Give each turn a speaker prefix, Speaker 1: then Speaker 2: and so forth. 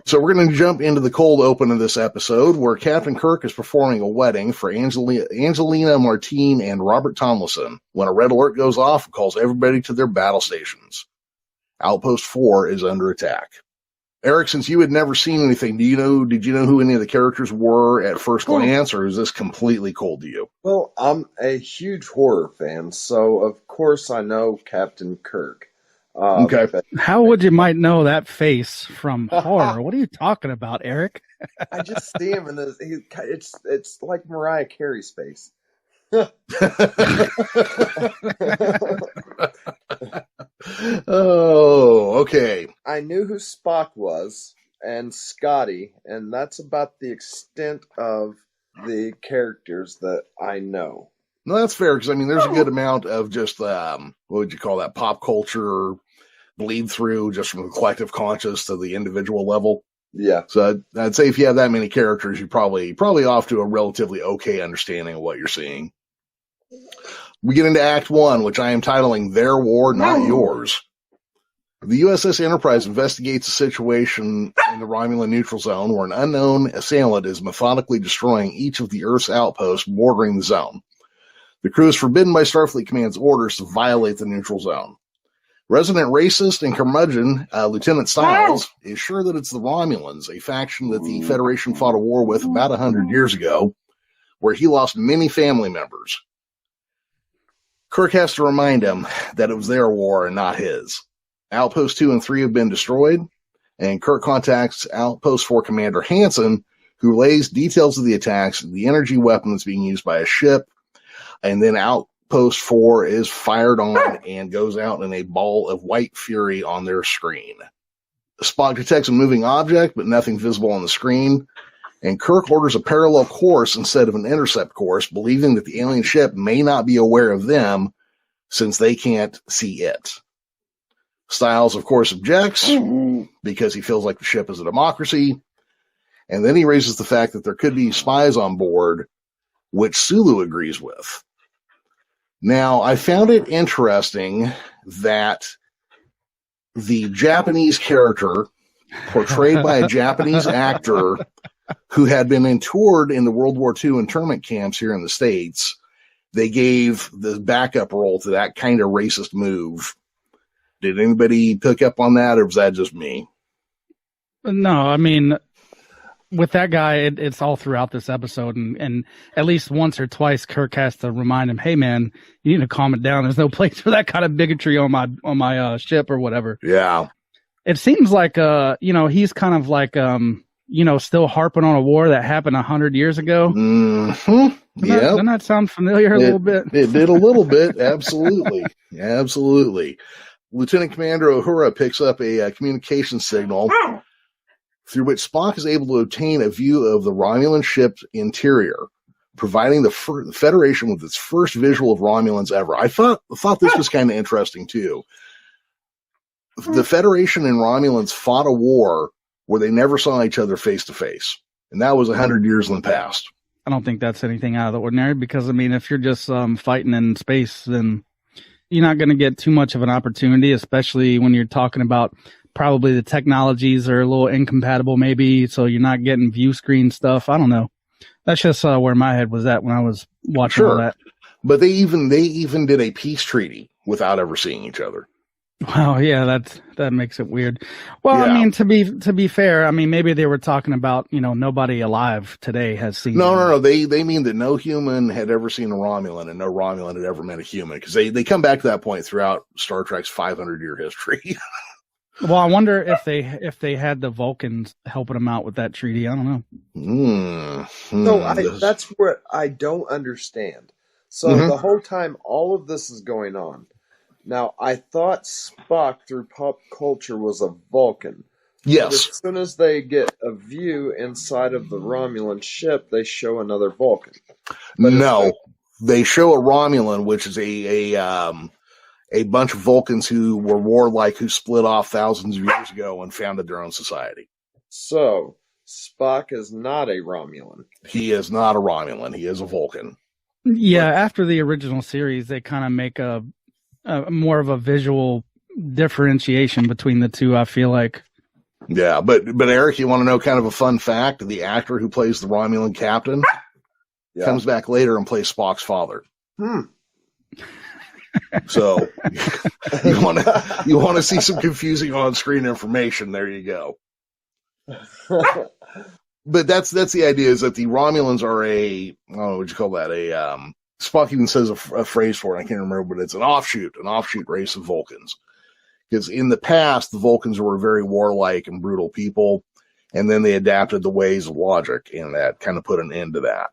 Speaker 1: So we're going to jump into the cold open of this episode, where Captain Kirk is performing a wedding for Angelina Martine and Robert Tomlinson when a red alert goes off and calls everybody to their battle stations. Outpost 4 is under attack. Eric, since you had never seen anything, did you know who any of the characters were at first glance, or is this completely cold to you?
Speaker 2: Well, I'm a huge horror fan, so of course I know Captain Kirk.
Speaker 1: Okay.
Speaker 3: How would you might know that face from horror? What are you talking about, Eric?
Speaker 2: I just see him, and it's like Mariah Carey's face.
Speaker 1: Oh, okay.
Speaker 2: I knew who Spock was, and Scotty, and that's about the extent of the characters that I know.
Speaker 1: No, that's fair, because, I mean, there's a good amount of just, what would you call that, pop culture bleed through just from the collective conscious to the individual level.
Speaker 2: Yeah.
Speaker 1: So I'd say if you have that many characters, you're probably off to a relatively okay understanding of what you're seeing. We get into Act 1, which I am titling Their War, Not Yours. The USS Enterprise investigates a situation in the Romulan neutral zone where an unknown assailant is methodically destroying each of the Earth's outposts bordering the zone. The crew is forbidden by Starfleet Command's orders to violate the neutral zone. Resident racist and curmudgeon Lieutenant Styles is sure that it's the Romulans, a faction that the Federation fought a war with about 100 years ago, where he lost many family members. Kirk has to remind him that it was their war and not his. Outposts 2 and 3 have been destroyed, and Kirk contacts Outpost 4 Commander Hansen, who relays details of the attacks, the energy weapon that's being used by a ship, and then Outpost 4 is fired on and goes out in a ball of white fury on their screen. Spock detects a moving object, but nothing visible on the screen, and Kirk orders a parallel course instead of an intercept course, believing that the alien ship may not be aware of them since they can't see it. Styles, of course, objects because he feels like the ship is a democracy, and then he raises the fact that there could be spies on board, which Sulu agrees with. Now, I found it interesting that the Japanese character, portrayed by a Japanese actor who had been interned in the World War II internment camps here in the States, they gave the backup role to that kind of racist move. Did anybody pick up on that, or was that just me?
Speaker 3: No, I mean, with that guy, it's all throughout this episode, and at least once or twice, Kirk has to remind him, "Hey, man, you need to calm it down. There's no place for that kind of bigotry on my ship or whatever."
Speaker 1: Yeah,
Speaker 3: it seems like he's kind of like still harping on a war that happened 100 years ago.
Speaker 1: Mm-hmm. Yeah,
Speaker 3: doesn't that sound familiar a little bit?
Speaker 1: It did a little bit, absolutely, absolutely. Lieutenant Commander Uhura picks up a communication signal through which Spock is able to obtain a view of the Romulan ship's interior, providing the Federation with its first visual of Romulans ever. I thought this was kind of interesting, too. The Federation and Romulans fought a war where they never saw each other face-to-face, and that was 100 years in the past.
Speaker 3: I don't think that's anything out of the ordinary, because, I mean, if you're just fighting in space, then you're not going to get too much of an opportunity, especially when you're talking about probably the technologies are a little incompatible maybe, so you're not getting view screen stuff. I don't know. That's just where my head was at when I was watching all that.
Speaker 1: But they even did a peace treaty without ever seeing each other.
Speaker 3: Wow, yeah, that makes it weird. Well, yeah. I mean, to be fair, I mean, maybe they were talking about, nobody alive today has seen.
Speaker 1: No. They mean that no human had ever seen a Romulan, and no Romulan had ever met a human, because they come back to that point throughout Star Trek's 500-year history.
Speaker 3: Well, I wonder if they had the Vulcans helping them out with that treaty. I don't know.
Speaker 2: So that's what I don't understand. So the whole time all of this is going on. Now, I thought Spock, through pop culture, was a Vulcan.
Speaker 1: Yes.
Speaker 2: But as soon as they get a view inside of the Romulan ship, they show another Vulcan. But
Speaker 1: no, they show a Romulan, which is a bunch of Vulcans who were warlike, who split off thousands of years ago and founded their own society.
Speaker 2: So, Spock is not a Romulan.
Speaker 1: He is not a Romulan. He is a Vulcan.
Speaker 3: Yeah, after the original series, they kind of make a more of a visual differentiation between the two, I feel like.
Speaker 1: Yeah, but Eric, you want to know kind of a fun fact? The actor who plays the Romulan captain comes back later and plays Spock's father. So you want to see some confusing on-screen information? There you go. But that's the idea, is that the Romulans are what would you call that? Spock even says a phrase for it. I can't remember, but it's an offshoot race of Vulcans. Because in the past, the Vulcans were very warlike and brutal people, and then they adapted the ways of logic, and that kind of put an end to that.